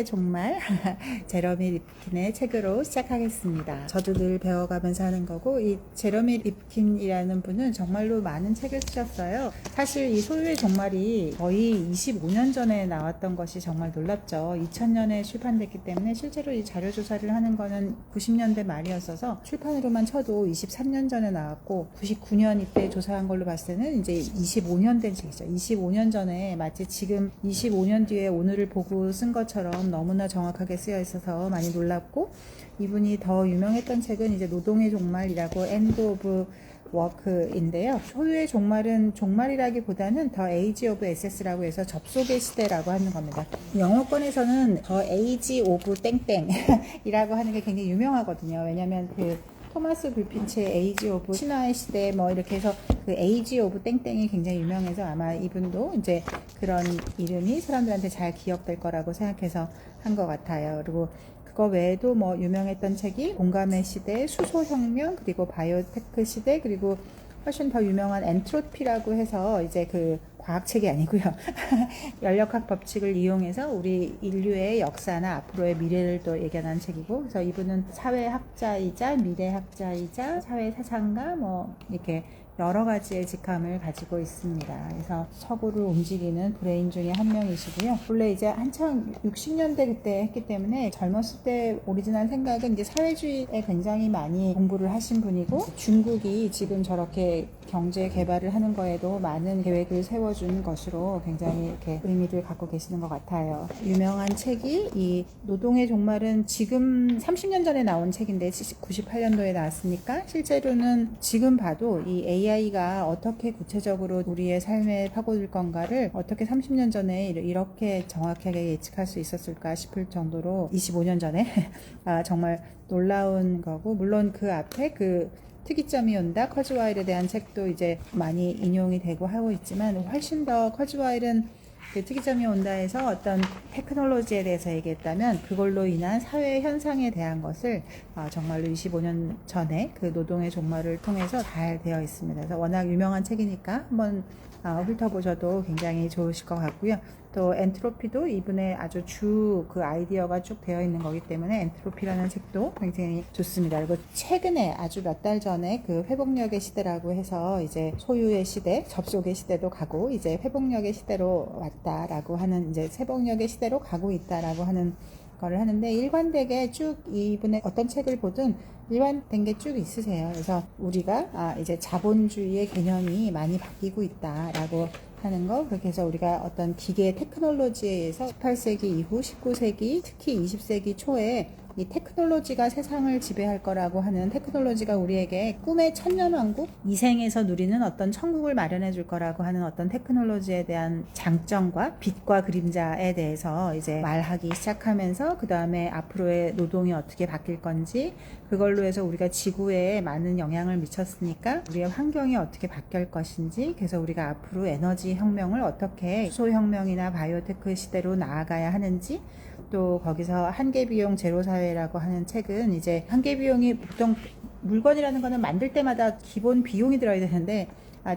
소유의 종말 제러미 립킨의 책으로 시작하겠습니다. 저도 늘 배워가면서 하는 거고, 이 제러미 립킨이라는 분은 정말로 많은 책을 쓰셨어요. 사실 이 소유의 종말이 거의 25년 전에 나왔던 것이 정말 놀랍죠. 2000년에 출판됐기 때문에 실제로 이 자료조사를 하는 거는 90년대 말이었어서 출판으로만 쳐도 23년 전에 나왔고, 99년 이때 조사한 걸로 봤을 때는 이제 25년 된 책이죠. 25년 전에 마치 지금 25년 뒤에 오늘을 보고 쓴 것처럼 너무나 정확하게 쓰여 있어서 많이 놀랍고, 이분이 더 유명했던 책은 이제 노동의 종말이라고 엔드 오브 워크인데요. 소유의 종말은 종말이라기보다는 더 에이지 오브 에세스라고 해서 접속의 시대라고 하는 겁니다. 영어권에서는 더 에이지 오브 땡땡이라고 하는 게 굉장히 유명하거든요. 왜냐하면 그 토마스 불핀치의 에이지 오브 신화의 시대 뭐 이렇게 해서 그 에이지 오브 땡땡이 굉장히 유명해서 아마 이분도 이제 그런 이름이 사람들한테 잘 기억될 거라고 생각해서 한 것 같아요. 그리고 그거 외에도 뭐 유명했던 책이 공감의 시대, 수소혁명, 그리고 바이오테크 시대, 그리고 훨씬 더 유명한 엔트로피라고 해서 이제 그 과학책이 아니고요. 연력학 법칙을 이용해서 우리 인류의 역사나 앞으로의 미래를 또 예견한 책이고, 그래서 이분은 사회학자이자 미래학자이자 사회사상가 뭐 이렇게 여러 가지의 직함을 가지고 있습니다. 그래서 서구를 움직이는 브레인 중에 한 명이시고요. 원래 이제 한창 60년대 그때 했기 때문에 젊었을 때 오리지널 생각은 이제 사회주의에 굉장히 많이 공부를 하신 분이고, 중국이 지금 저렇게 경제 개발을 하는 거에도 많은 계획을 세워준 것으로 굉장히 이렇게 의미를 갖고 계시는 것 같아요. 유명한 책이 이 노동의 종말은 지금 30년 전에 나온 책인데 98년도에 나왔으니까 실제로는 지금 봐도 이 AI가 어떻게 구체적으로 우리의 삶에 파고들 건가를 어떻게 30년 전에 이렇게 정확하게 예측할 수 있었을까 싶을 정도로 25년 전에 정말 놀라운 거고, 물론 그 앞에 그 특이점이 온다 커즈와일에 대한 책도 이제 많이 인용이 되고 하고 있지만, 훨씬 더 커즈와일은 그 특이점이 온다에서 어떤 테크놀로지에 대해서 얘기했다면 그걸로 인한 사회 현상에 대한 것을 정말로 25년 전에 그 노동의 종말을 통해서 잘 되어 있습니다. 그래서 워낙 유명한 책이니까 한번 훑어보셔도 굉장히 좋으실 것 같고요. 또 엔트로피도 이분의 아주 주 그 아이디어가 쭉 되어 있는 거기 때문에 엔트로피라는 책도 굉장히 좋습니다. 그리고 최근에 아주 몇 달 전에 그 회복력의 시대라고 해서 이제 소유의 시대, 접속의 시대도 가고 이제 회복력의 시대로 왔다라고 하는, 이제 회복력의 시대로 가고 있다라고 하는 거를 하는데, 일관되게 쭉 이분의 어떤 책을 보든 일관된 게 쭉 있으세요. 그래서 우리가 이제 자본주의의 개념이 많이 바뀌고 있다라고 하는 거, 그렇게 해서 우리가 어떤 기계 테크놀로지에 의해서 18세기 이후 19세기 특히 20세기 초에 이 테크놀로지가 세상을 지배할 거라고 하는, 테크놀로지가 우리에게 꿈의 천년왕국, 이생에서 누리는 어떤 천국을 마련해 줄 거라고 하는 어떤 테크놀로지에 대한 장점과 빛과 그림자에 대해서 이제 말하기 시작하면서, 그 다음에 앞으로의 노동이 어떻게 바뀔 건지, 그걸로 해서 우리가 지구에 많은 영향을 미쳤으니까 우리의 환경이 어떻게 바뀔 것인지, 그래서 우리가 앞으로 에너지 혁명을 어떻게 수소혁명이나 바이오테크 시대로 나아가야 하는지, 또 거기서 한계비용 제로사회라고 하는 책은 이제 한계비용이 보통 물건이라는 거는 만들 때마다 기본 비용이 들어야 되는데,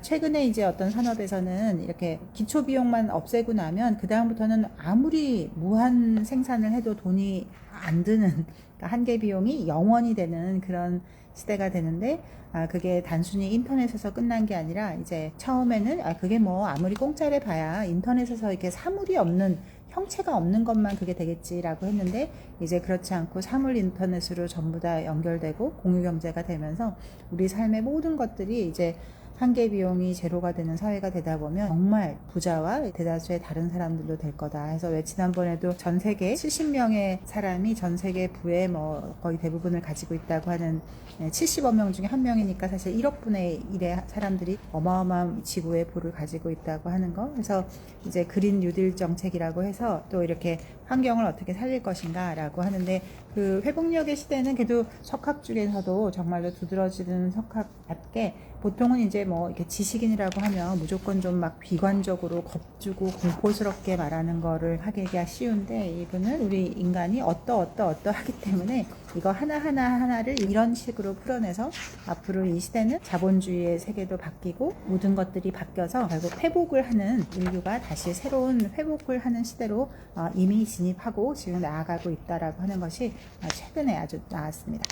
최근에 이제 어떤 산업에서는 이렇게 기초 비용만 없애고 나면 그 다음부터는 아무리 무한 생산을 해도 돈이 안 드는, 그러니까 한계 비용이 영원이 되는 그런 시대가 되는데, 그게 단순히 인터넷에서 끝난 게 아니라 이제 처음에는 그게 뭐 아무리 공짜래 봐야 인터넷에서 이렇게 사물이 없는, 형체가 없는 것만 그게 되겠지라고 했는데, 이제 그렇지 않고 사물 인터넷으로 전부 다 연결되고 공유경제가 되면서 우리 삶의 모든 것들이 이제 한계 비용이 제로가 되는 사회가 되다 보면 정말 부자와 대다수의 다른 사람들도 될 거다 해서, 왜 지난번에도 전 세계 70명의 사람이 전 세계 부의 뭐 거의 대부분을 가지고 있다고 하는, 70억 명 중에 한 명이니까 사실 1억 분의 1의 사람들이 어마어마한 지구의 부를 가지고 있다고 하는 거. 그래서 이제 그린 뉴딜 정책이라고 해서 또 이렇게 환경을 어떻게 살릴 것인가 라고 하는데, 그 회복력의 시대는 그래도 석학 중에서도 정말로 두드러지는 석학답게 보통은 이제 뭐 이렇게 지식인이라고 하면 무조건 좀 막 비관적으로 겁주고 공포스럽게 말하는 거를 하기가 쉬운데, 이분은 우리 인간이 하기 때문에 이거 하나를 이런 식으로 풀어내서 앞으로 이 시대는 자본주의의 세계도 바뀌고 모든 것들이 바뀌어서 결국 회복을 하는, 인류가 다시 새로운 회복을 하는 시대로 이미 진입하고 지금 나아가고 있다라고 하는 것이 최근에 아주 나왔습니다.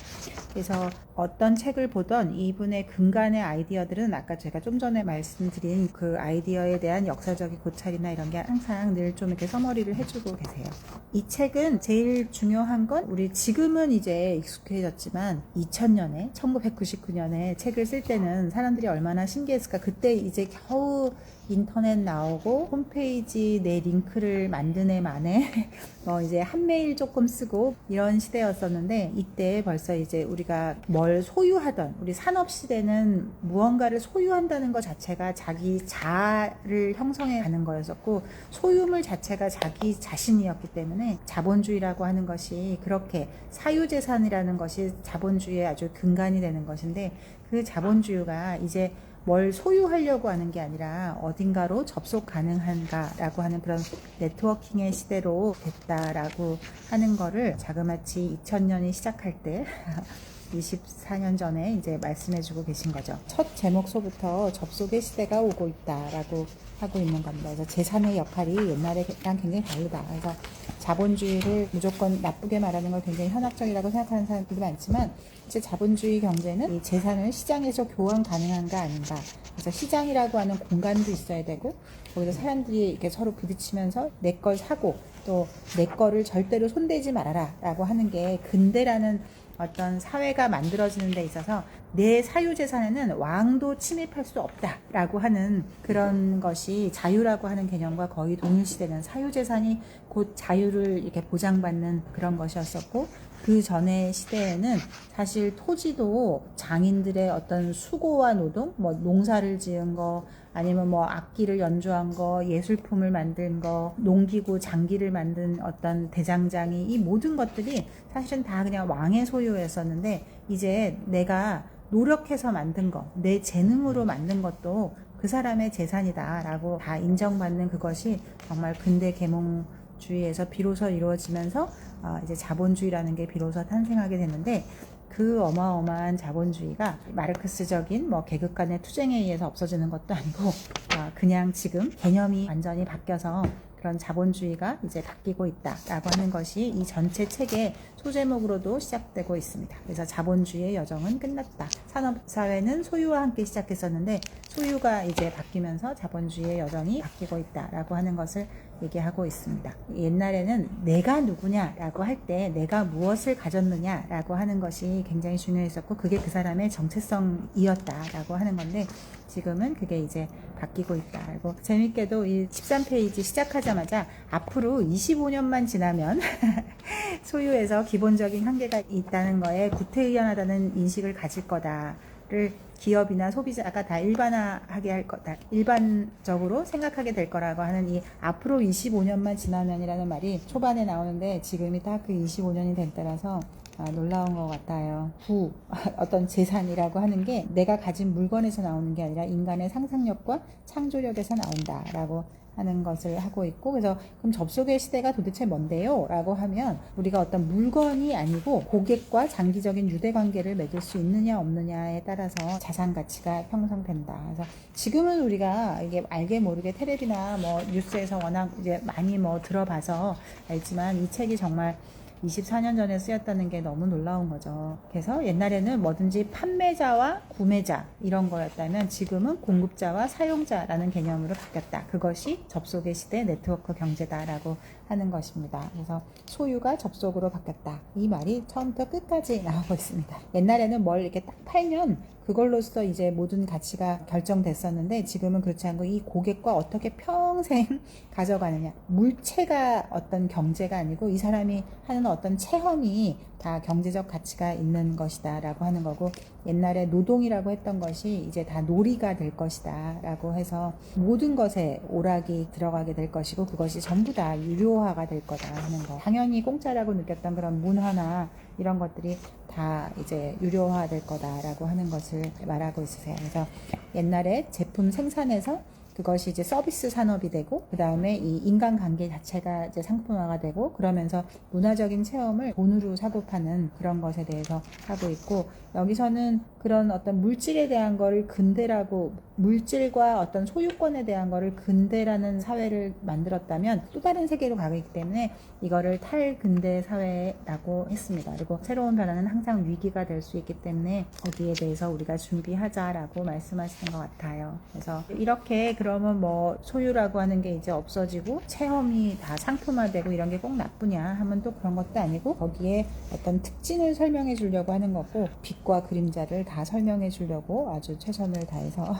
그래서 어떤 책을 보던 이분의 근간의 아이디어들은 아까 제가 좀 전에 말씀드린 그 아이디어에 대한 역사적인 고찰이나 이런 게 항상 늘 좀 이렇게 서머리를 해주고 계세요. 이 책은 제일 중요한 건, 우리 지금은 이제 익숙해졌지만 2000년에 1999년에 책을 쓸 때는 사람들이 얼마나 신기했을까. 그때 이제 겨우 인터넷 나오고 홈페이지 내 링크를 만든 애 만에 뭐 이제 한 메일 조금 쓰고 이런 시대였었는데, 이때 벌써 이제 우리가 뭘 소유하던, 우리 산업 시대는 무언가를 소유한다는 것 자체가 자기 자아를 형성해 가는 거였었고, 소유물 자체가 자기 자신이었기 때문에 자본주의라고 하는 것이, 그렇게 사유재산이라는 것이 자본주의의 아주 근간이 되는 것인데, 그 자본주의가 이제 뭘 소유하려고 하는 게 아니라 어딘가로 접속 가능한가라고 하는 그런 네트워킹의 시대로 됐다라고 하는 거를 자그마치 2000년이 시작할 때 24년 전에 이제 말씀해주고 계신 거죠. 첫 제목서부터 접속의 시대가 오고 있다라고 하고 있는 겁니다. 그래서 재산의 역할이 옛날에랑 굉장히 다르다. 그래서 자본주의를 무조건 나쁘게 말하는 걸 굉장히 현학적이라고 생각하는 사람들이 많지만, 이제 자본주의 경제는 이 재산을 시장에서 교환 가능한가 아닌가. 그래서 시장이라고 하는 공간도 있어야 되고, 거기서 사람들이 이렇게 서로 부딪히면서 내 걸 사고, 또 내 거를 절대로 손대지 말아라 라고 하는 게 근대라는 어떤 사회가 만들어지는 데 있어서 내 사유재산에는 왕도 침입할 수 없다라고 하는 그런 것이 자유라고 하는 개념과 거의 동일시되는, 사유재산이 곧 자유를 이렇게 보장받는 그런 것이었었고, 그 전의 시대에는 사실 토지도 장인들의 어떤 수고와 노동, 뭐 농사를 지은 거, 아니면 뭐 악기를 연주한 거, 예술품을 만든 거, 농기구, 장기를 만든 어떤 대장장이, 이 모든 것들이 사실은 다 그냥 왕의 소유였었는데, 이제 내가 노력해서 만든 거, 내 재능으로 만든 것도 그 사람의 재산이다라고 다 인정받는 그것이 정말 근대 계몽주의에서 비로소 이루어지면서 이제 자본주의라는 게 비로소 탄생하게 됐는데, 그 어마어마한 자본주의가 마르크스적인 뭐 계급 간의 투쟁에 의해서 없어지는 것도 아니고, 그냥 지금 개념이 완전히 바뀌어서 그런 자본주의가 이제 바뀌고 있다라고 하는 것이 이 전체 책의 소제목으로도 시작되고 있습니다. 그래서 자본주의의 여정은 끝났다. 산업사회는 소유와 함께 시작했었는데, 소유가 이제 바뀌면서 자본주의의 여정이 바뀌고 있다라고 하는 것을 얘기하고 있습니다. 옛날에는 내가 누구냐라고 할 때 내가 무엇을 가졌느냐라고 하는 것이 굉장히 중요했었고, 그게 그 사람의 정체성이었다라고 하는 건데, 지금은 그게 이제 바뀌고 있다. 그리고 재밌게도 이 13페이지 시작하자마자 앞으로 25년만 지나면 소유에서 기본적인 한계가 있다는 거에 구태의연하다는 인식을 가질 거다를 기업이나 소비자가 다 일반화하게 할 거다, 일반적으로 생각하게 될 거라고 하는 이 앞으로 25년만 지나면이라는 말이 초반에 나오는데, 지금이 딱 그 25년이 된 때라서 놀라운 것 같아요. 어떤 재산이라고 하는 게 내가 가진 물건에서 나오는 게 아니라 인간의 상상력과 창조력에서 나온다라고 하는 것을 하고 있고, 그래서 그럼 접속의 시대가 도대체 뭔데요? 라고 하면, 우리가 어떤 물건이 아니고 고객과 장기적인 유대관계를 맺을 수 있느냐 없느냐에 따라서 자산 가치가 형성된다. 그래서 지금은 우리가 이게 알게 모르게 텔레비나 뭐 뉴스에서 워낙 이제 많이 뭐 들어봐서 알지만, 이 책이 정말 24년 전에 쓰였다는 게 너무 놀라운 거죠. 그래서 옛날에는 뭐든지 판매자와 구매자 이런 거였다면, 지금은 공급자와 사용자라는 개념으로 바뀌었다. 그것이 접속의 시대 네트워크 경제다라고 하는 것입니다. 그래서 소유가 접속으로 바뀌었다. 이 말이 처음부터 끝까지 나오고 있습니다. 옛날에는 뭘 이렇게 딱 팔면 그걸로써 이제 모든 가치가 결정됐었는데, 지금은 그렇지 않고 이 고객과 어떻게 평생 가져가느냐, 물체가 어떤 경제가 아니고 이 사람이 하는 어떤 체험이 다 경제적 가치가 있는 것이다 라고 하는 거고, 옛날에 노동이라고 했던 것이 이제 다 놀이가 될 것이다 라고 해서 모든 것에 오락이 들어가게 될 것이고 그것이 전부 다 유료화가 될 거다 하는 거. 당연히 공짜라고 느꼈던 그런 문화나 이런 것들이 다 이제 유료화 될 거다라고 하는 것을 말하고 있으세요. 그래서 옛날에 제품 생산에서 그것이 이제 서비스 산업이 되고 그 다음에 이 인간관계 자체가 이제 상품화가 되고 그러면서 문화적인 체험을 돈으로 사고 파는 그런 것에 대해서 하고 있고 여기서는 그런 어떤 물질에 대한 거를 근대라고 물질과 어떤 소유권에 대한 거를 근대라는 사회를 만들었다면 또 다른 세계로 가고 있기 때문에 이거를 탈근대 사회라고 했습니다. 그리고 새로운 변화는 항상 위기가 될 수 있기 때문에 거기에 대해서 우리가 준비하자라고 말씀하시는 것 같아요. 그래서 이렇게 그러면 뭐 소유라고 하는 게 이제 없어지고 체험이 다 상품화되고 이런 게 꼭 나쁘냐 하면 또 그런 것도 아니고 거기에 어떤 특징을 설명해 주려고 하는 거고 빛과 그림자를 다 설명해 주려고 아주 최선을 다해서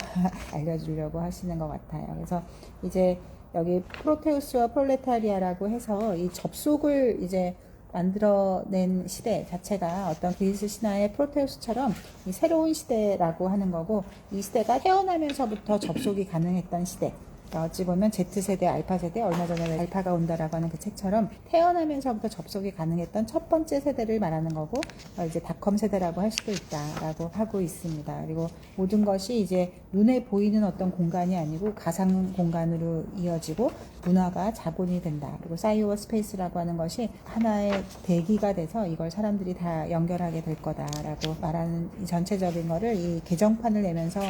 알려주려고 하시는 것 같아요. 그래서 이제 여기 프로테우스와 프롤레타리아라고 해서 이 접속을 이제 만들어낸 시대 자체가 어떤 그리스 신화의 프로테우스처럼 이 새로운 시대라고 하는 거고 이 시대가 태어나면서부터 접속이 가능했던 시대. 어찌 보면 Z세대, 알파세대, 얼마 전에 알파가 온다라고 하는 그 책처럼 태어나면서부터 접속이 가능했던 첫 번째 세대를 말하는 거고 이제 닷컴 세대라고 할 수도 있다라고 하고 있습니다. 그리고 모든 것이 이제 눈에 보이는 어떤 공간이 아니고 가상 공간으로 이어지고 문화가 자본이 된다. 그리고 사이버 스페이스라고 하는 것이 하나의 대기가 돼서 이걸 사람들이 다 연결하게 될 거다라고 말하는 이 전체적인 거를 이 개정판을 내면서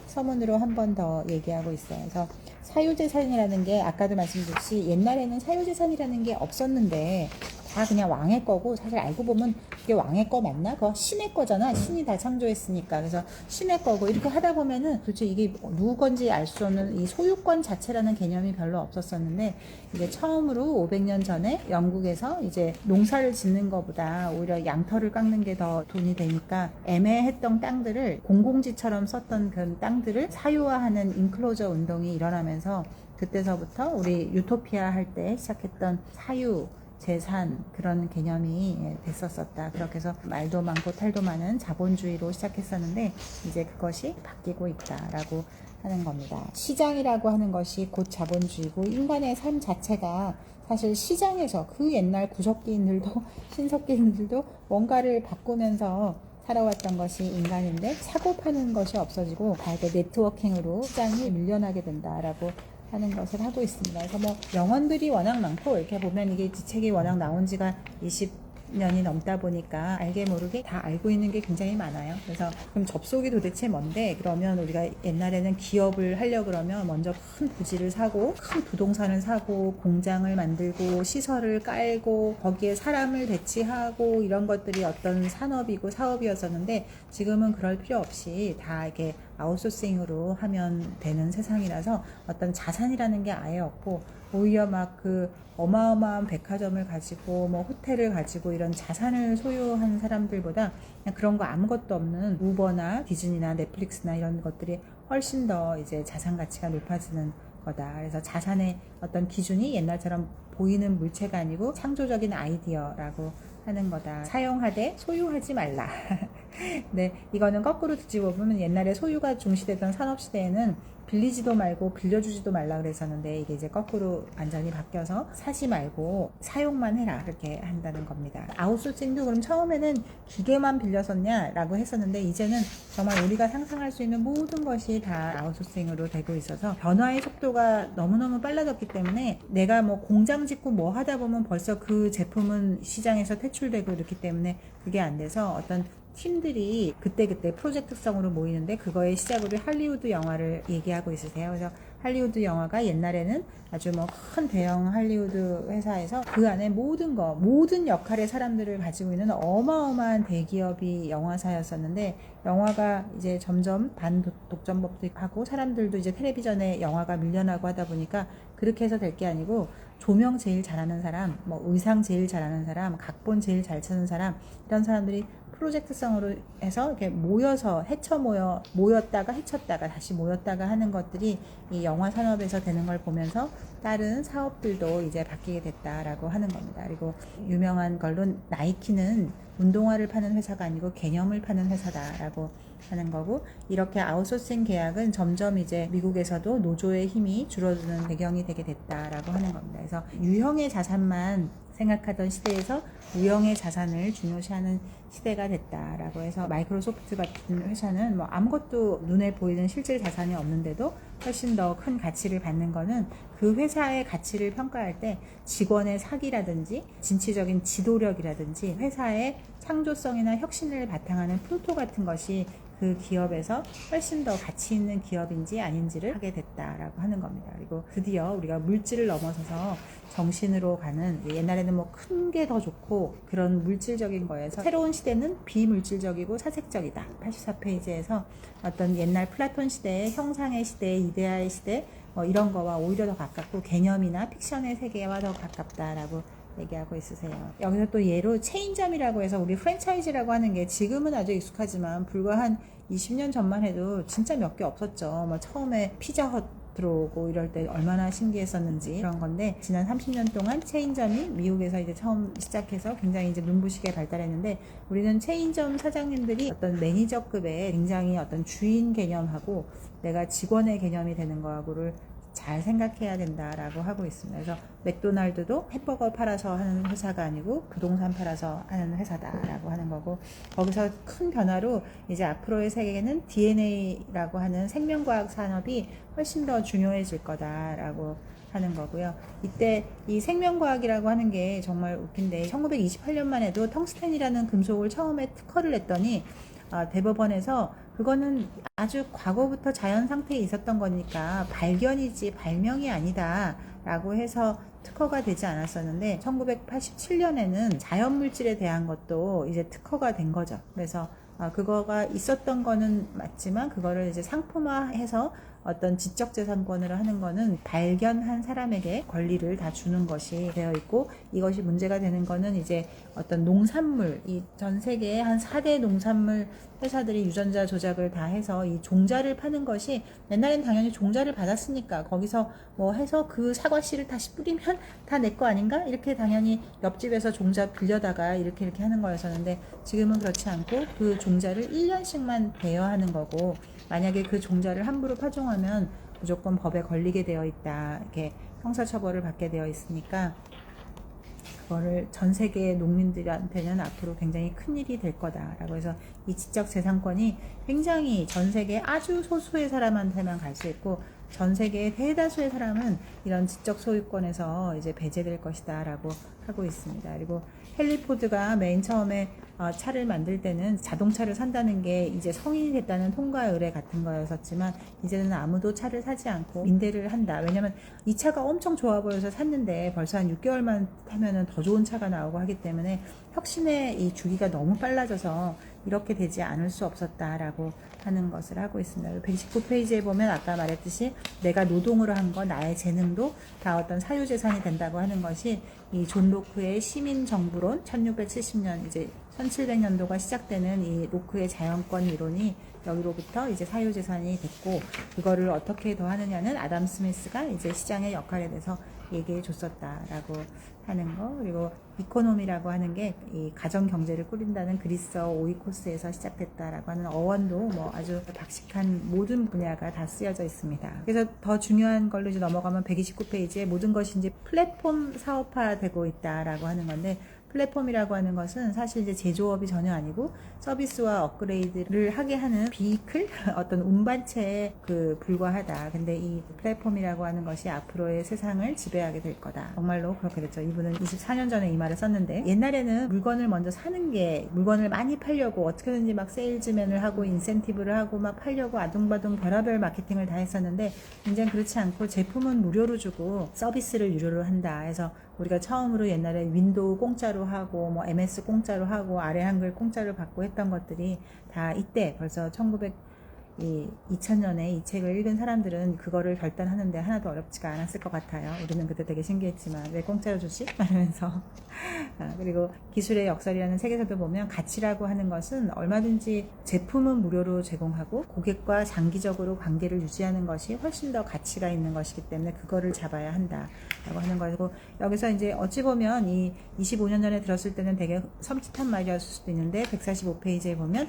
서문으로 한 번 더 얘기하고 있어요. 그래서 사유재산이라는 게 아까도 말씀드렸듯이 옛날에는 사유재산이라는 게 없었는데 다 그냥 왕의 거고 사실 알고 보면 그게 왕의 거 맞나? 그거 신의 거잖아. 신이 다 창조했으니까. 그래서 신의 거고 이렇게 하다 보면은 도대체 이게 누구 건지 알 수 없는 이 소유권 자체라는 개념이 별로 없었었는데 이제 처음으로 500년 전에 영국에서 이제 농사를 짓는 것보다 오히려 양털을 깎는 게 더 돈이 되니까 애매했던 땅들을 공공지처럼 썼던 그런 땅들을 사유화하는 인클로저 운동이 일어나면서 그때서부터 우리 유토피아 할 때 시작했던 사유 재산 그런 개념이 됐었었다. 그렇게 해서 말도 많고 탈도 많은 자본주의로 시작했었는데 이제 그것이 바뀌고 있다라고 하는 겁니다. 시장이라고 하는 것이 곧 자본주의고 인간의 삶 자체가 사실 시장에서 그 옛날 구석기인들도 신석기인들도 뭔가를 바꾸면서 살아왔던 것이 인간인데 사고 파는 것이 없어지고 다 이렇게 네트워킹으로 시장이 밀려나게 된다라고 하는 것을 하고 있습니다. 그래서 뭐 명언들이 워낙 많고 이렇게 보면 이게 이 책이 워낙 나온 지가 20년이 넘다 보니까 알게 모르게 다 알고 있는 게 굉장히 많아요. 그래서 그럼 접속이 도대체 뭔데? 그러면 우리가 옛날에는 기업을 하려 그러면 먼저 큰 부지를 사고 큰 부동산을 사고 공장을 만들고 시설을 깔고 거기에 사람을 배치하고 이런 것들이 어떤 산업이고 사업이었었는데 지금은 그럴 필요 없이 다 이렇게 아웃소싱으로 하면 되는 세상이라서 어떤 자산이라는 게 아예 없고 오히려 막 그 어마어마한 백화점을 가지고 뭐 호텔을 가지고 이런 자산을 소유한 사람들보다 그냥 그런 거 아무것도 없는 우버나 디즈니나 넷플릭스나 이런 것들이 훨씬 더 이제 자산 가치가 높아지는 거다. 그래서 자산의 어떤 기준이 옛날처럼 보이는 물체가 아니고 창조적인 아이디어라고 하는 거다. 사용하되 소유하지 말라. 네, 이거는 거꾸로 뒤집어 보면 옛날에 소유가 중시되던 산업시대에는 빌리지도 말고 빌려주지도 말라 그랬었는데 이게 이제 거꾸로 완전히 바뀌어서 사지 말고 사용만 해라 그렇게 한다는 겁니다. 아웃소싱도 그럼 처음에는 기계만 빌렸었냐 라고 했었는데 이제는 정말 우리가 상상할 수 있는 모든 것이 다 아웃소싱으로 되고 있어서 변화의 속도가 너무너무 빨라졌기 때문에 내가 뭐 공장 짓고 뭐 하다 보면 벌써 그 제품은 시장에서 퇴출되고 이렇기 때문에 그게 안 돼서 어떤 팀들이 그때그때 프로젝트성으로 모이는데 그거의 시작으로 할리우드 영화를 얘기하고 있으세요. 그래서 할리우드 영화가 옛날에는 아주 뭐 큰 대형 할리우드 회사에서 그 안에 모든 역할의 사람들을 가지고 있는 어마어마한 대기업이 영화사였었는데 영화가 이제 점점 반독점법도 하고 사람들도 이제 텔레비전에 영화가 밀려나고 하다 보니까 그렇게 해서 될 게 아니고 조명 제일 잘하는 사람, 뭐 의상 제일 잘하는 사람, 각본 제일 잘 쓰는 사람 이런 사람들이 프로젝트성으로 해서 이렇게 모여서 모였다가 헤쳤다가 다시 모였다가 하는 것들이 이 영화 산업에서 되는 걸 보면서 다른 사업들도 이제 바뀌게 됐다라고 하는 겁니다. 그리고 유명한 걸로 나이키는 운동화를 파는 회사가 아니고 개념을 파는 회사다라고 하는 거고, 이렇게 아웃소싱 계약은 점점 이제 미국에서도 노조의 힘이 줄어드는 배경이 되게 됐다라고 하는 겁니다. 그래서 유형의 자산만 생각하던 시대에서 무형의 자산을 중요시하는 시대가 됐다라고 해서, 마이크로소프트 같은 회사는 뭐 아무것도 눈에 보이는 실질 자산이 없는데도 훨씬 더 큰 가치를 받는 거는, 그 회사의 가치를 평가할 때 직원의 사기라든지 진취적인 지도력이라든지 회사의 창조성이나 혁신을 바탕하는 프로토 같은 것이 그 기업에서 훨씬 더 가치 있는 기업인지 아닌지를 하게 됐다라고 하는 겁니다. 그리고 드디어 우리가 물질을 넘어서서 정신으로 가는, 옛날에는 뭐 큰 게 더 좋고 그런 물질적인 거에서 새로운 시대는 비물질적이고 사색적이다. 84페이지에서 어떤 옛날 플라톤 시대의 형상의 시대, 이데아의 시대 뭐 이런 거와 오히려 더 가깝고 개념이나 픽션의 세계와 더 가깝다라고 얘기하고 있으세요. 여기서 또 예로 체인점이라고 해서, 우리 프랜차이즈라고 하는 게 지금은 아주 익숙하지만 불과 한 20년 전만 해도 진짜 몇 개 없었죠. 뭐 처음에 피자헛 들어오고 이럴 때 얼마나 신기했었는지 그런 건데, 지난 30년 동안 체인점이 미국에서 이제 처음 시작해서 굉장히 이제 눈부시게 발달했는데, 우리는 체인점 사장님들이 어떤 매니저급의 굉장히 어떤 주인 개념하고 내가 직원의 개념이 되는 거하고를 잘 생각해야 된다라고 하고 있습니다. 그래서 맥도날드도 햄버거 팔아서 하는 회사가 아니고 부동산 팔아서 하는 회사다라고 하는 거고, 거기서 큰 변화로 이제 앞으로의 세계에는 DNA라고 하는 생명과학 산업이 훨씬 더 중요해질 거다라고 하는 거고요. 이때 이 생명과학이라고 하는 게 정말 웃긴데, 1928년만 해도 텅스텐이라는 금속을 처음에 특허를 냈더니 대법원에서 그거는 아주 과거부터 자연 상태에 있었던 거니까 발견이지 발명이 아니다 라고 해서 특허가 되지 않았었는데, 1987년에는 자연물질에 대한 것도 이제 특허가 된 거죠. 그래서 그거가 있었던 거는 맞지만 그거를 이제 상품화해서 어떤 지적재산권으로 하는 거는 발견한 사람에게 권리를 다 주는 것이 되어 있고, 이것이 문제가 되는 거는 이제 어떤 농산물, 이 전 세계에 한 4대 농산물 회사들이 유전자 조작을 다 해서 이 종자를 파는 것이, 옛날엔 당연히 종자를 받았으니까 거기서 뭐 해서 그 사과 씨를 다시 뿌리면 다 내 거 아닌가? 이렇게 당연히 옆집에서 종자 빌려다가 이렇게 하는 거였었는데, 지금은 그렇지 않고 그 종자를 1년씩만 대여하는 거고, 만약에 그 종자를 함부로 파종하면 무조건 법에 걸리게 되어 있다, 이렇게 형사처벌을 받게 되어 있으니까 그거를 전 세계 농민들한테는 앞으로 굉장히 큰 일이 될 거다라고 해서, 이 지적재산권이 굉장히 전 세계 아주 소수의 사람한테만 갈 수 있고, 전 세계의 대다수의 사람은 이런 지적 소유권에서 이제 배제될 것이다 라고 하고 있습니다. 그리고 헨리 포드가 맨 처음에 차를 만들 때는 자동차를 산다는 게 이제 성인이 됐다는 통과 의례 같은 거였었지만, 이제는 아무도 차를 사지 않고 임대를 한다. 왜냐면 이 차가 엄청 좋아 보여서 샀는데 벌써 한 6개월만 타면은 더 좋은 차가 나오고 하기 때문에 혁신의 이 주기가 너무 빨라져서 이렇게 되지 않을 수 없었다라고 하는 것을 하고 있습니다. 119페이지에 보면 아까 말했듯이 내가 노동으로 한 거, 나의 재능도 다 어떤 사유재산이 된다고 하는 것이, 이 존 로크의 시민정부론 1670년 이제 1700년도가 시작되는 이 로크의 자연권 이론이 여기로부터 이제 사유재산이 됐고, 그거를 어떻게 더 하느냐는 아담 스미스가 이제 시장의 역할에 대해서 얘기해 줬었다라고 하는 거. 그리고 이코노미라고 하는 게 이 가정 경제를 꾸린다는 그리스어 오이코스에서 시작됐다라고 하는 어원도 뭐 아주 박식한 모든 분야가 다 쓰여져 있습니다. 그래서 더 중요한 걸로 이제 넘어가면 129페이지에 모든 것이 이제 플랫폼 사업화되고 있다라고 하는 건데, 플랫폼이라고 하는 것은 사실 이제 제조업이 전혀 아니고 서비스와 업그레이드를 하게 하는 비클, 어떤 운반체에 불과하다. 근데 이 플랫폼이라고 하는 것이 앞으로의 세상을 지배하게 될 거다. 정말로 그렇게 됐죠. 이분은 24년 전에 이 말을 썼는데, 옛날에는 물건을 먼저 사는 게, 물건을 많이 팔려고 어떻게든지 막 세일즈맨을 하고 인센티브를 하고 막 팔려고 아둥바둥 별의별 마케팅을 다 했었는데, 이제는 그렇지 않고 제품은 무료로 주고 서비스를 유료로 한다 해서, 우리가 처음으로 옛날에 윈도우 공짜로 하고 뭐 MS 공짜로 하고 아래 한글 공짜로 받고 했던 것들이 다 이때 벌써 이 2000년에 이 책을 읽은 사람들은 그거를 결단하는데 하나도 어렵지가 않았을 것 같아요. 우리는 그때 되게 신기했지만 왜 공짜로 주지? 말하면서 그리고 기술의 역설이라는 책에서도 보면 가치라고 하는 것은 얼마든지 제품은 무료로 제공하고 고객과 장기적으로 관계를 유지하는 것이 훨씬 더 가치가 있는 것이기 때문에 그거를 잡아야 한다라고 하는 것이고, 여기서 이제 어찌 보면 이 25년 전에 들었을 때는 되게 섬찟한 말이었을 수도 있는데 145페이지에 보면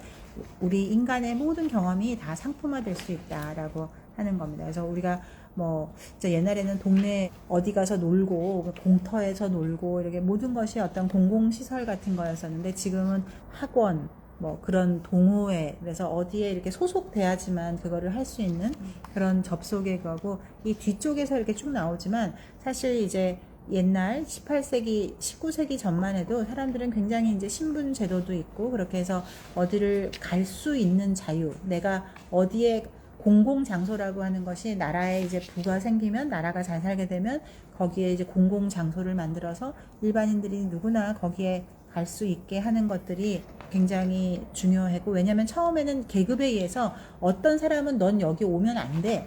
우리 인간의 모든 경험이 다 상품화될 수 있다라고 하는 겁니다. 그래서 우리가 뭐 진짜 옛날에는 동네 어디 가서 놀고 공터에서 놀고 이렇게 모든 것이 어떤 공공시설 같은 거였었는데 지금은 학원 뭐 그런 동호회, 그래서 어디에 이렇게 소속돼야지만 그거를 할 수 있는 그런 접속의 거고, 이 뒤쪽에서 이렇게 쭉 나오지만 사실 이제 옛날 18세기, 19세기 전만 해도 사람들은 굉장히 이제 신분 제도도 있고 그렇게 해서 어디를 갈 수 있는 자유, 내가 어디에 공공 장소라고 하는 것이 나라에 이제 부가 생기면 나라가 잘 살게 되면 거기에 이제 공공 장소를 만들어서 일반인들이 누구나 거기에 갈 수 있게 하는 것들이 굉장히 중요하고, 왜냐면 처음에는 계급에 의해서 어떤 사람은 넌 여기 오면 안 돼.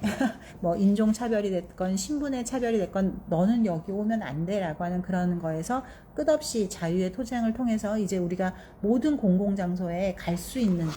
뭐 인종차별이 됐건 신분의 차별이 됐건 너는 여기 오면 안 돼 라고 하는 그런 거에서 끝없이 자유의 토장을 통해서 이제 우리가 모든 공공장소에 갈 수 있는,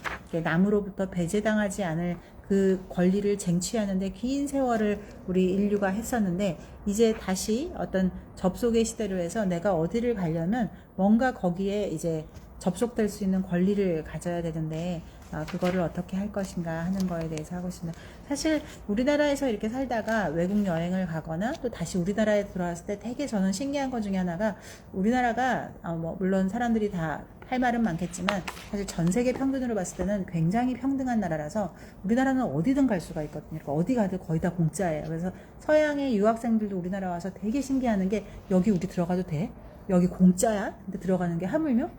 남으로부터 배제당하지 않을 그 권리를 쟁취하는데 긴 세월을 우리 인류가 했었는데, 이제 다시 어떤 접속의 시대로 해서 내가 어디를 가려면 뭔가 거기에 이제 접속될 수 있는 권리를 가져야 되는데 그거를 어떻게 할 것인가 하는 거에 대해서 하고 있습니다. 사실 우리나라에서 이렇게 살다가 외국 여행을 가거나 또 다시 우리나라에 돌아왔을 때 되게 저는 신기한 것 중에 하나가, 우리나라가 뭐 물론 사람들이 다 할 말은 많겠지만 사실 전 세계 평균으로 봤을 때는 굉장히 평등한 나라라서 우리나라는 어디든 갈 수가 있거든요. 그러니까 어디 가도 거의 다 공짜예요. 그래서 서양의 유학생들도 우리나라 와서 되게 신기해하는 게, 여기 우리 들어가도 돼? 여기 공짜야? 근데 들어가는 게 하물며?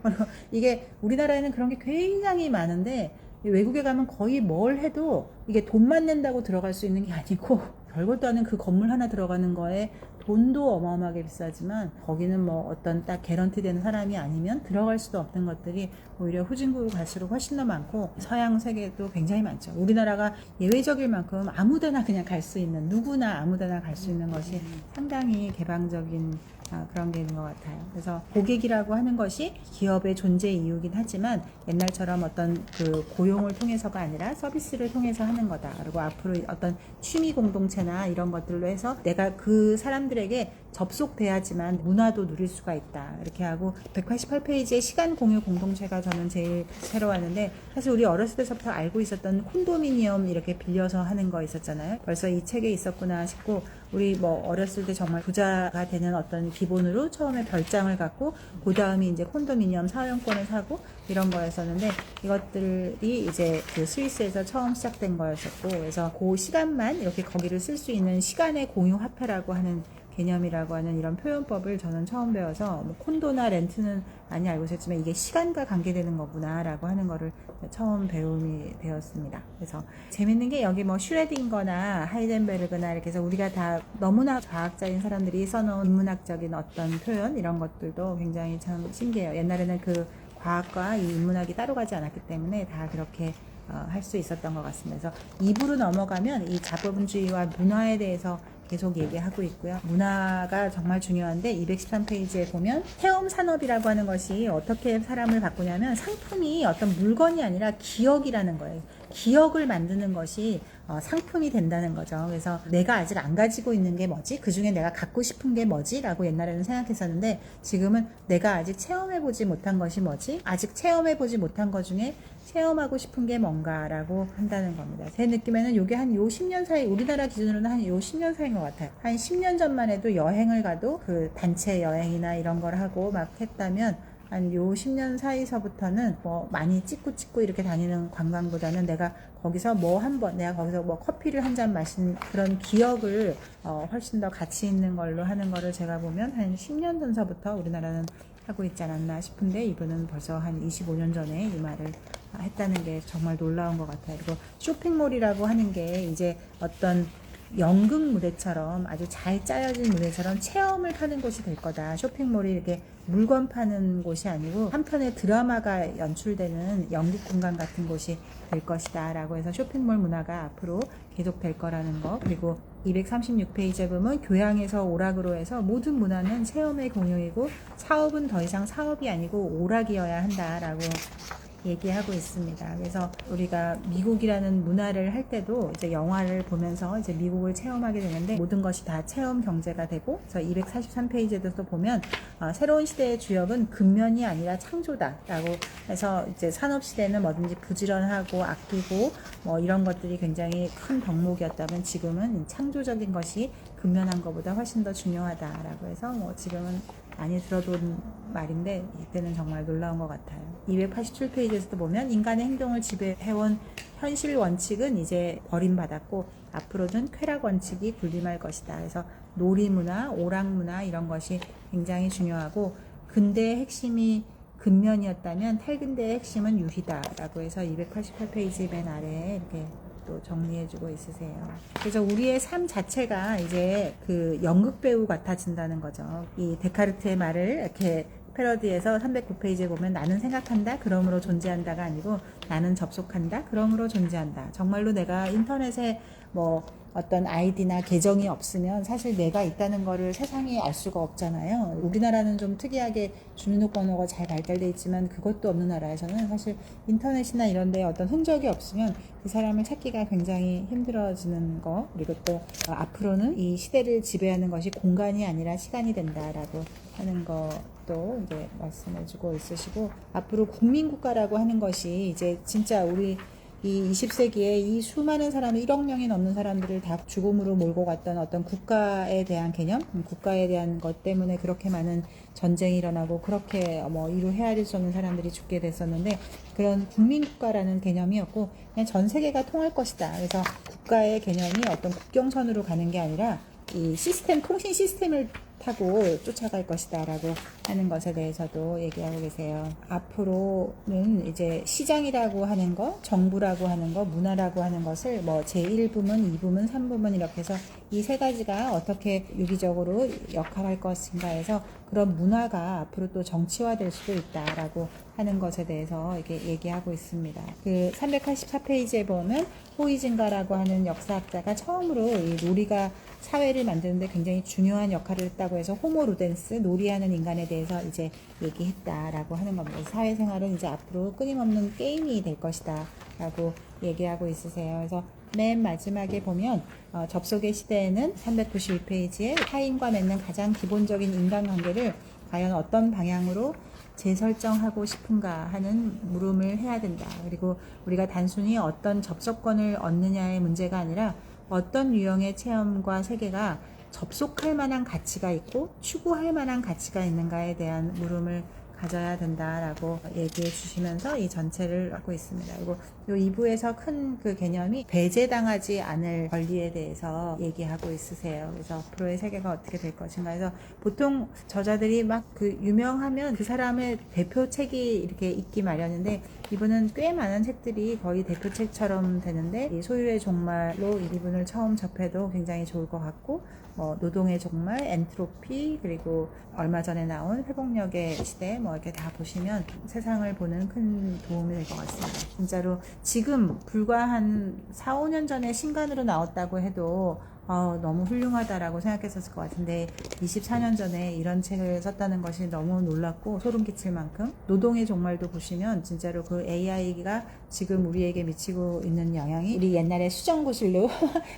이게 우리나라에는 그런 게 굉장히 많은데 외국에 가면 거의 뭘 해도 이게 돈만 낸다고 들어갈 수 있는 게 아니고, 별것도 아닌 그 건물 하나 들어가는 거에 돈도 어마어마하게 비싸지만 거기는 뭐 어떤 딱 개런티 되는 사람이 아니면 들어갈 수도 없는 것들이 오히려 후진국으로 갈수록 훨씬 더 많고, 서양 세계도 굉장히 많죠. 우리나라가 예외적일 만큼 아무데나 그냥 갈 수 있는, 누구나 아무데나 갈 수 있는 것이 상당히 개방적인 그런 게 있는 것 같아요. 그래서 고객이라고 하는 것이 기업의 존재 이유긴 하지만 옛날처럼 어떤 그 고용을 통해서가 아니라 서비스를 통해서 하는 거다. 그리고 앞으로 어떤 취미 공동체나 이런 것들로 해서 내가 그 사람들에게 접속돼야지만 문화도 누릴 수가 있다. 이렇게 하고 188페이지의 시간 공유 공동체가 저는 제일 새로웠는데, 사실 우리 어렸을 때부터 알고 있었던 콘도미니엄 이렇게 빌려서 하는 거 있었잖아요. 벌써 이 책에 있었구나 싶고, 우리 뭐 어렸을 때 정말 부자가 되는 어떤 기본으로 처음에 별장을 갖고 그 다음에 이제 콘도미니엄 사용권을 사고 이런 거였었는데, 이것들이 이제 그 스위스에서 처음 시작된 거였었고, 그래서 그 시간만 이렇게 거기를 쓸 수 있는 시간의 공유 화폐라고 하는 개념이라고 하는 이런 표현법을 저는 처음 배워서, 뭐 콘도나 렌트는 많이 알고 있었지만 이게 시간과 관계되는 거구나 라고 하는 거를 처음 배움이 되었습니다. 그래서 재밌는 게, 여기 뭐 슈레딩거나 하이덴베르그나 이렇게 해서 우리가 다 너무나 과학자인 사람들이 써놓은 인문학적인 어떤 표현, 이런 것들도 굉장히 참 신기해요. 옛날에는 그 과학과 이 인문학이 따로 가지 않았기 때문에 다 그렇게 할 수 있었던 것 같습니다. 그래서 2부로 넘어가면 이 자본주의와 문화에 대해서 계속 얘기하고 있고요. 문화가 정말 중요한데 213페이지에 보면 체험 산업이라고 하는 것이 어떻게 사람을 바꾸냐면, 상품이 어떤 물건이 아니라 기억이라는 거예요. 기억을 만드는 것이 상품이 된다는 거죠. 그래서 내가 아직 안 가지고 있는 게 뭐지? 그 중에 내가 갖고 싶은 게 뭐지? 라고 옛날에는 생각했었는데, 지금은 내가 아직 체험해보지 못한 것이 뭐지? 아직 체험해보지 못한 것 중에 체험하고 싶은 게 뭔가라고 한다는 겁니다. 제 느낌에는 이게 한 요 10년 사이, 우리나라 기준으로는 한 요 10년 사이인 것 같아요. 한 10년 전만 해도 여행을 가도 그 단체 여행이나 이런 걸 하고 막 했다면, 한 요 10년 사이서부터는 뭐 많이 찍고 이렇게 다니는 관광보다는 내가 거기서 뭐 한번, 내가 거기서 뭐 커피를 한 잔 마신 그런 기억을 훨씬 더 가치 있는 걸로 하는 거를 제가 보면 한 10년 전서부터 우리나라는 하고 있지 않았나 싶은데, 이분은 벌써 한 25년 전에 이 말을 했다는 게 정말 놀라운 것 같아요. 그리고 쇼핑몰이라고 하는 게 이제 어떤 연극 무대처럼 아주 잘 짜여진 무대처럼 체험을 하는 곳이 될 거다. 쇼핑몰이 이렇게 물건 파는 곳이 아니고 한편의 드라마가 연출되는 연극 공간 같은 곳이 될 것이다 라고 해서 쇼핑몰 문화가 앞으로 계속 될 거라는 거. 그리고 236페이지에 보면 교양에서 오락으로 해서 모든 문화는 체험의 공용이고 사업은 더 이상 사업이 아니고 오락이어야 한다라고 얘기하고 있습니다. 그래서 우리가 미국이라는 문화를 할 때도 이제 영화를 보면서 이제 미국을 체험하게 되는데 모든 것이 다 체험 경제가 되고, 그래서 243페이지에도 보면 새로운 시대의 주역은 근면이 아니라 창조다라고 해서 이제 산업 시대는 뭐든지 부지런하고 아끼고 뭐 이런 것들이 굉장히 큰 덕목이었다면 지금은 창조적인 것이 근면한 것보다 훨씬 더 중요하다라고 해서 뭐 지금은 많이 들어본 말인데 이때는 정말 놀라운 것 같아요. 287페이지에서도 보면 인간의 행동을 지배해온 현실 원칙은 이제 버림받았고 앞으로는 쾌락 원칙이 군림할 것이다. 그래서 놀이문화, 오락문화 이런 것이 굉장히 중요하고 근대의 핵심이 근면이었다면 탈근대의 핵심은 유희다라고 해서 288페이지 맨 아래에 이렇게 또 정리해주고 있으세요. 그래서 우리의 삶 자체가 이제 그 연극 배우 같아진다는 거죠. 이 데카르트의 말을 이렇게 패러디에서 309페이지에 보면 나는 생각한다 그러므로 존재한다가 아니고 나는 접속한다 그러므로 존재한다. 정말로 내가 인터넷에 뭐 어떤 아이디나 계정이 없으면 사실 내가 있다는 거를 세상이 알 수가 없잖아요. 우리나라는 좀 특이하게 주민등록번호가 잘 발달돼 있지만 그것도 없는 나라에서는 사실 인터넷이나 이런 데 어떤 흔적이 없으면 그 사람을 찾기가 굉장히 힘들어지는 거. 그리고 또 앞으로는 이 시대를 지배하는 것이 공간이 아니라 시간이 된다라고 하는 것도 이제 말씀해주고 있으시고, 앞으로 국민국가라고 하는 것이 이제 진짜 우리 이 20세기에 이 수많은 사람을 1억 명이 넘는 사람들을 다 죽음으로 몰고 갔던 어떤 국가에 대한 개념, 국가에 대한 것 때문에 그렇게 많은 전쟁이 일어나고 그렇게 뭐 이루 헤아릴 수 없는 사람들이 죽게 됐었는데 그런 국민국가라는 개념이었고 그냥 전 세계가 통할 것이다. 그래서 국가의 개념이 어떤 국경선으로 가는 게 아니라 이 시스템, 통신 시스템을 타고 쫓아갈 것이다 라고 하는 것에 대해서도 얘기하고 계세요. 앞으로는 이제 시장이라고 하는 거, 정부라고 하는 거, 문화라고 하는 것을 뭐 제1부문, 2부문, 3부문 이렇게 해서 이 세 가지가 어떻게 유기적으로 역할할 것인가 해서 그런 문화가 앞으로 또 정치화될 수도 있다라고 하는 것에 대해서 이렇게 얘기하고 있습니다. 그 384페이지에 보면 호이징가라고 하는 역사학자가 처음으로 이 놀이가 사회를 만드는데 굉장히 중요한 역할을 했다고 해서 호모 루덴스, 놀이하는 인간에 대해서 이제 얘기했다라고 하는 겁니다. 사회생활은 이제 앞으로 끊임없는 게임이 될 것이다 라고 얘기하고 있으세요. 그래서 맨 마지막에 보면 접속의 시대에는 392페이지에 타인과 맺는 가장 기본적인 인간관계를 과연 어떤 방향으로 재설정하고 싶은가 하는 물음을 해야 된다. 그리고 우리가 단순히 어떤 접속권을 얻느냐의 문제가 아니라 어떤 유형의 체험과 세계가 접속할 만한 가치가 있고 추구할 만한 가치가 있는가에 대한 물음을 가져야 된다라고 얘기해 주시면서 이 전체를 하고 있습니다. 그리고 이 2부에서 큰 그 개념이 배제당하지 않을 권리에 대해서 얘기하고 있으세요. 그래서 앞으로의 세계가 어떻게 될 것인가 해서 보통 저자들이 막 그 유명하면 그 사람의 대표책이 이렇게 있기 마련인데 이분은 꽤 많은 책들이 거의 대표책처럼 되는데 이 소유의 종말로 이 부분을 처음 접해도 굉장히 좋을 것 같고 뭐 노동의 종말, 엔트로피, 그리고 얼마 전에 나온 회복력의 시대 뭐 이렇게 다 보시면 세상을 보는 큰 도움이 될 것 같습니다. 진짜로 지금 불과 한 4, 5년 전에 신간으로 나왔다고 해도 너무 훌륭하다라고 생각했었을 것 같은데 24년 전에 이런 책을 썼다는 것이 너무 놀랍고 소름 끼칠 만큼 노동의 종말도 보시면 진짜로 그 AI가 지금 우리에게 미치고 있는 영향이 우리 옛날에 수정구슬로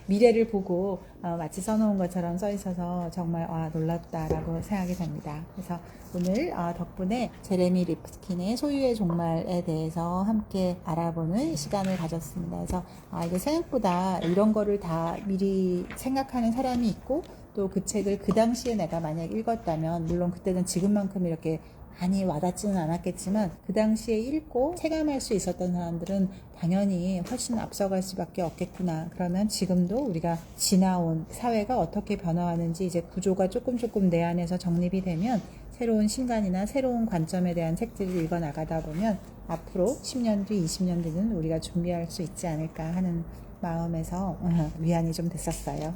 미래를 보고 마치 써놓은 것처럼 써 있어서 정말 놀랍다라고 생각이 됩니다. 그래서 오늘 덕분에 제레미 리프킨의 소유의 종말에 대해서 함께 알아보는 시간을 가졌습니다. 그래서 이게 생각보다 이런 거를 다 미리 생각하는 사람이 있고 또 그 책을 그 당시에 내가 만약 읽었다면 물론 그때는 지금만큼 이렇게 많이 와닿지는 않았겠지만 그 당시에 읽고 체감할 수 있었던 사람들은 당연히 훨씬 앞서갈 수밖에 없겠구나. 그러면 지금도 우리가 지나온 사회가 어떻게 변화하는지 이제 구조가 조금 내 안에서 정립이 되면 새로운 신간이나 새로운 관점에 대한 책들을 읽어 나가다 보면 앞으로 10년 뒤, 20년 뒤는 우리가 준비할 수 있지 않을까 하는 마음에서 위안이 좀 됐었어요.